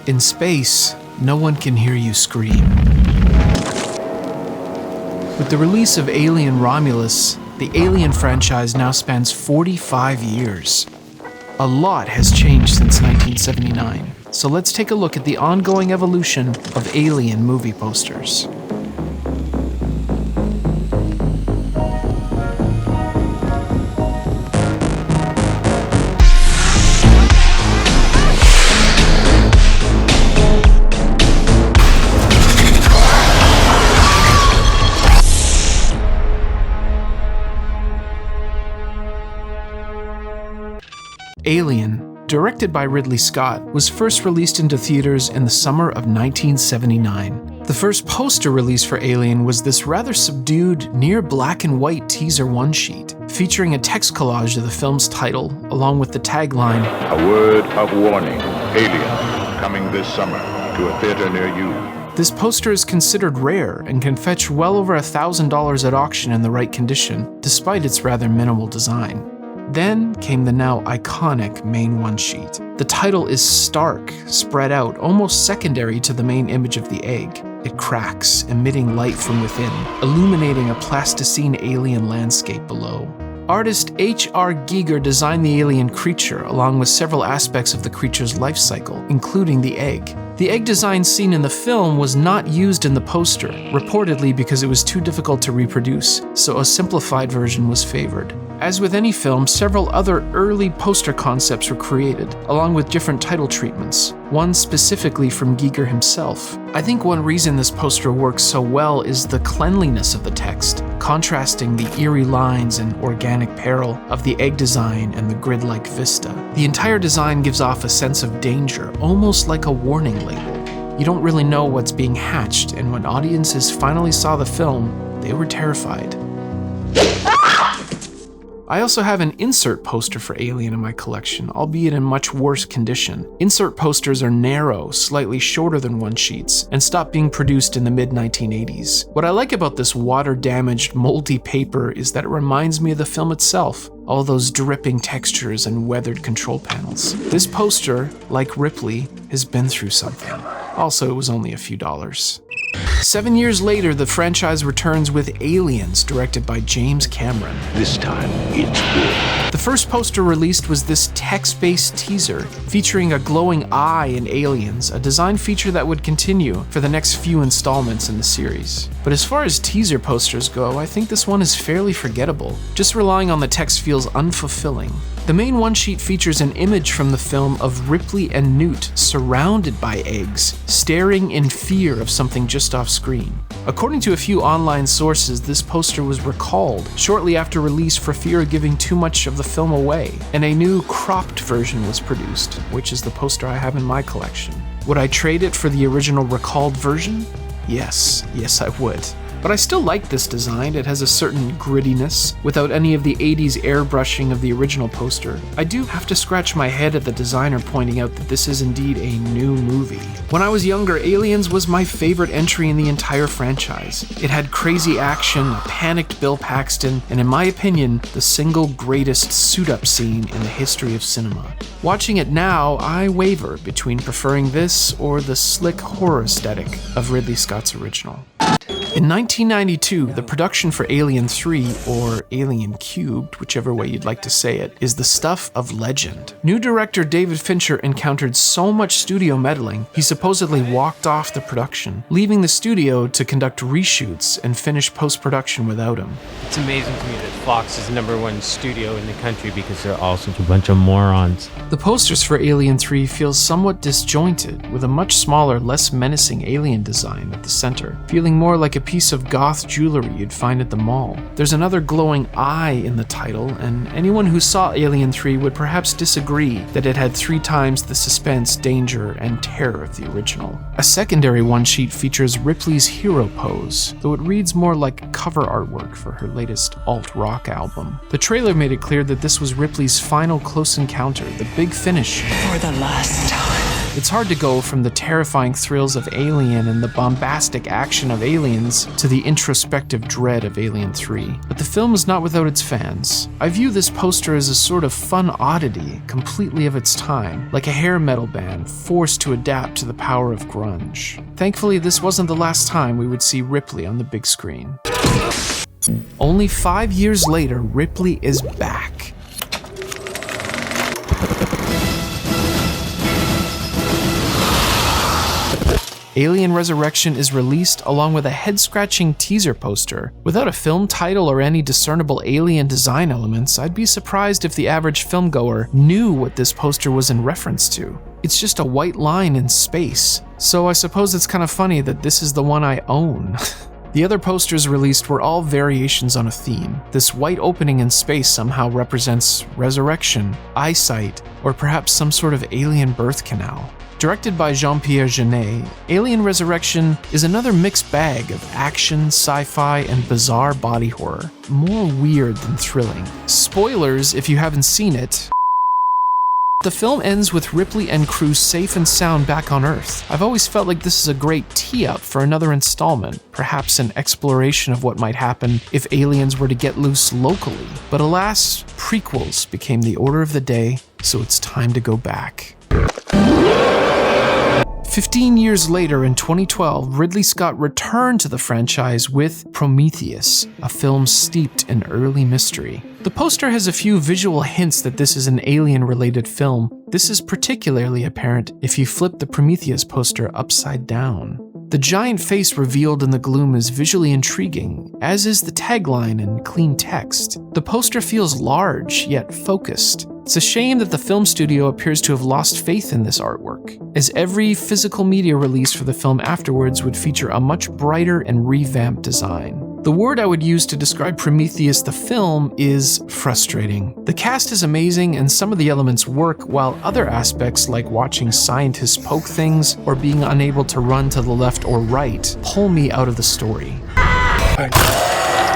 In space, no one can hear you scream. With the release of Alien Romulus, the Alien franchise now spans 45 years. A lot has changed since 1979, so let's take a look at the ongoing evolution of Alien movie posters. Alien, directed by Ridley Scott, was first released into theaters in the summer of 1979. The first poster release for Alien was this rather subdued, near black and white teaser one-sheet, featuring a text collage of the film's title, along with the tagline, "A word of warning, Alien, coming this summer to a theater near you." This poster is considered rare and can fetch well over $1,000 at auction in the right condition, despite its rather minimal design. Then came the now iconic main one-sheet. The title is stark, spread out, almost secondary to the main image of the egg. It cracks, emitting light from within, illuminating a plasticine alien landscape below. Artist H.R. Giger designed the alien creature, along with several aspects of the creature's life cycle, including the egg. The egg design seen in the film was not used in the poster, reportedly because it was too difficult to reproduce, so a simplified version was favored. As with any film, several other early poster concepts were created, along with different title treatments, one specifically from Giger himself. I think one reason this poster works so well is the cleanliness of the text, contrasting the eerie lines and organic peril of the egg design and the grid-like vista. The entire design gives off a sense of danger, almost like a warning label. You don't really know what's being hatched, and when audiences finally saw the film, they were terrified. I also have an insert poster for Alien in my collection, albeit in much worse condition. Insert posters are narrow, slightly shorter than one-sheets, and stopped being produced in the mid-1980s. What I like about this water-damaged, moldy paper is that it reminds me of the film itself, all those dripping textures and weathered control panels. This poster, like Ripley, has been through something. Also, it was only a few dollars. 7 years later, the franchise returns with Aliens, directed by James Cameron. This time, it's good. The first poster released was this text-based teaser, featuring a glowing eye in Aliens, a design feature that would continue for the next few installments in the series. But as far as teaser posters go, I think this one is fairly forgettable. Just relying on the text feels unfulfilling. The main one-sheet features an image from the film of Ripley and Newt surrounded by eggs, staring in fear of something just off screen. According to a few online sources, this poster was recalled shortly after release for fear of giving too much of the film away, and a new cropped version was produced, which is the poster I have in my collection. Would I trade it for the original recalled version? Yes, I would. But I still like this design. It has a certain grittiness, without any of the 80s airbrushing of the original poster. I do have to scratch my head at the designer pointing out that this is indeed a new movie. When I was younger, Aliens was my favorite entry in the entire franchise. It had crazy action, a panicked Bill Paxton, and in my opinion, the single greatest suit-up scene in the history of cinema. Watching it now, I waver between preferring this or the slick horror aesthetic of Ridley Scott's original. In 1992, the production for Alien 3, or Alien Cubed, whichever way you'd like to say it, is the stuff of legend. New director David Fincher encountered so much studio meddling, he supposedly walked off the production, leaving the studio to conduct reshoots and finish post-production without him. It's amazing to me that Fox is the #1 studio in the country because they're all such a bunch of morons. The posters for Alien 3 feel somewhat disjointed, with a much smaller, less menacing alien design at the center, feeling more like a piece of goth jewelry you'd find at the mall. There's another glowing eye in the title, and anyone who saw Alien 3 would perhaps disagree that it had 3 times the suspense, danger, and terror of the original. A secondary one-sheet features Ripley's hero pose, though it reads more like cover artwork for her latest alt-rock album. The trailer made it clear that this was Ripley's final close encounter, the big finish. For the last time. It's hard to go from the terrifying thrills of Alien and the bombastic action of Aliens to the introspective dread of Alien 3. But the film is not without its fans. I view this poster as a sort of fun oddity, completely of its time, like a hair metal band forced to adapt to the power of grunge. Thankfully, this wasn't the last time we would see Ripley on the big screen. Only 5 years later, Ripley is back. Alien Resurrection is released along with a head-scratching teaser poster. Without a film title or any discernible alien design elements, I'd be surprised if the average filmgoer knew what this poster was in reference to. It's just a white line in space, so I suppose it's kind of funny that this is the one I own. The other posters released were all variations on a theme. This white opening in space somehow represents resurrection, eyesight, or perhaps some sort of alien birth canal. Directed by Jean-Pierre Jeunet, Alien Resurrection is another mixed bag of action, sci-fi, and bizarre body horror. More weird than thrilling. Spoilers if you haven't seen it. The film ends with Ripley and crew safe and sound back on Earth. I've always felt like this is a great tee-up for another installment, perhaps an exploration of what might happen if aliens were to get loose locally. But alas, prequels became the order of the day, so it's time to go back. 15 years later, in 2012, Ridley Scott returned to the franchise with Prometheus, a film steeped in early mystery. The poster has a few visual hints that this is an alien-related film. This is particularly apparent if you flip the Prometheus poster upside down. The giant face revealed in the gloom is visually intriguing, as is the tagline and clean text. The poster feels large, yet focused. It's a shame that the film studio appears to have lost faith in this artwork, as every physical media release for the film afterwards would feature a much brighter and revamped design. The word I would use to describe Prometheus the film is frustrating. The cast is amazing and some of the elements work, while other aspects like watching scientists poke things or being unable to run to the left or right pull me out of the story.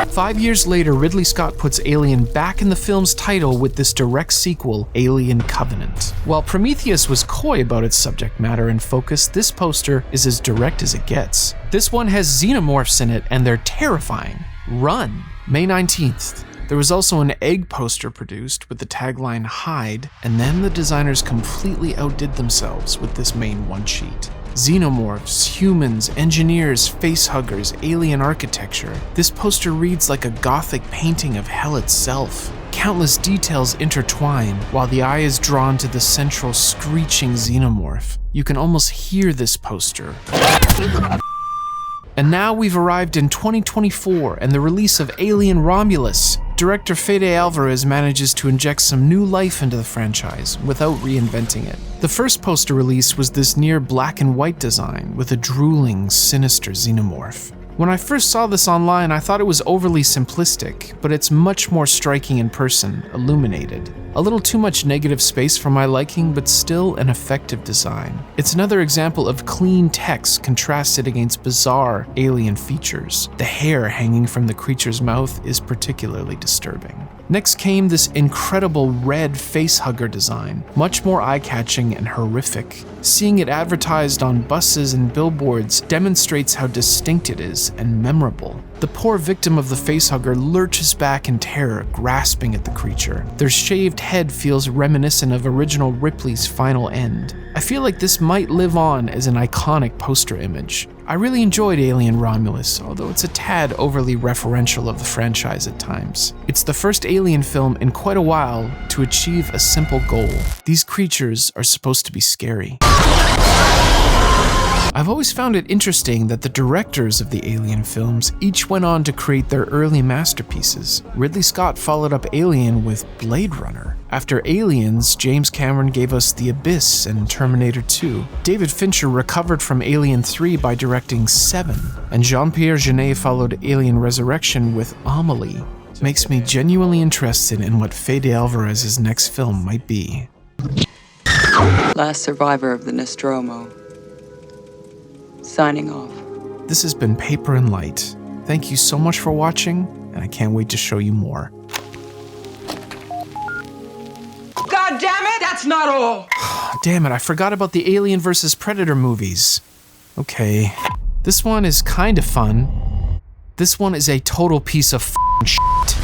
5 years later, Ridley Scott puts Alien back in the film's title with this direct sequel, Alien Covenant. While Prometheus was coy about its subject matter and focus, this poster is as direct as it gets. This one has xenomorphs in it, and they're terrifying. Run! May 19th. There was also an egg poster produced with the tagline Hide, and then the designers completely outdid themselves with this main one-sheet. Xenomorphs, humans, engineers, facehuggers, alien architecture. This poster reads like a gothic painting of hell itself. Countless details intertwine, while the eye is drawn to the central screeching xenomorph. You can almost hear this poster. And now we've arrived in 2024 and the release of Alien Romulus. Director Fede Alvarez manages to inject some new life into the franchise without reinventing it. The first poster release was this near black and white design with a drooling, sinister xenomorph. When I first saw this online, I thought it was overly simplistic, but it's much more striking in person, illuminated. A little too much negative space for my liking, but still an effective design. It's another example of clean text contrasted against bizarre alien features. The hair hanging from the creature's mouth is particularly disturbing. Next came this incredible red facehugger design, much more eye-catching and horrific. Seeing it advertised on buses and billboards demonstrates how distinct it is and memorable. The poor victim of the facehugger lurches back in terror, grasping at the creature. Their shaved head feels reminiscent of original Ripley's final end. I feel like this might live on as an iconic poster image. I really enjoyed Alien Romulus, although it's a tad overly referential of the franchise at times. It's the first Alien film in quite a while to achieve a simple goal. These creatures are supposed to be scary. I've always found it interesting that the directors of the Alien films each went on to create their early masterpieces. Ridley Scott followed up Alien with Blade Runner. After Aliens, James Cameron gave us The Abyss and Terminator 2. David Fincher recovered from Alien 3 by directing Seven, and Jean-Pierre Jeunet followed Alien Resurrection with Amelie. Makes me genuinely interested in what Fede Alvarez's next film might be. Last survivor of the Nostromo. Signing off. This has been Paper and Light. Thank you so much for watching, and I can't wait to show you more. God damn it! That's that's not all! Damn it, I forgot about the Alien vs. Predator movies. Okay. This one is kinda fun. This one is a total piece of f***ing shit.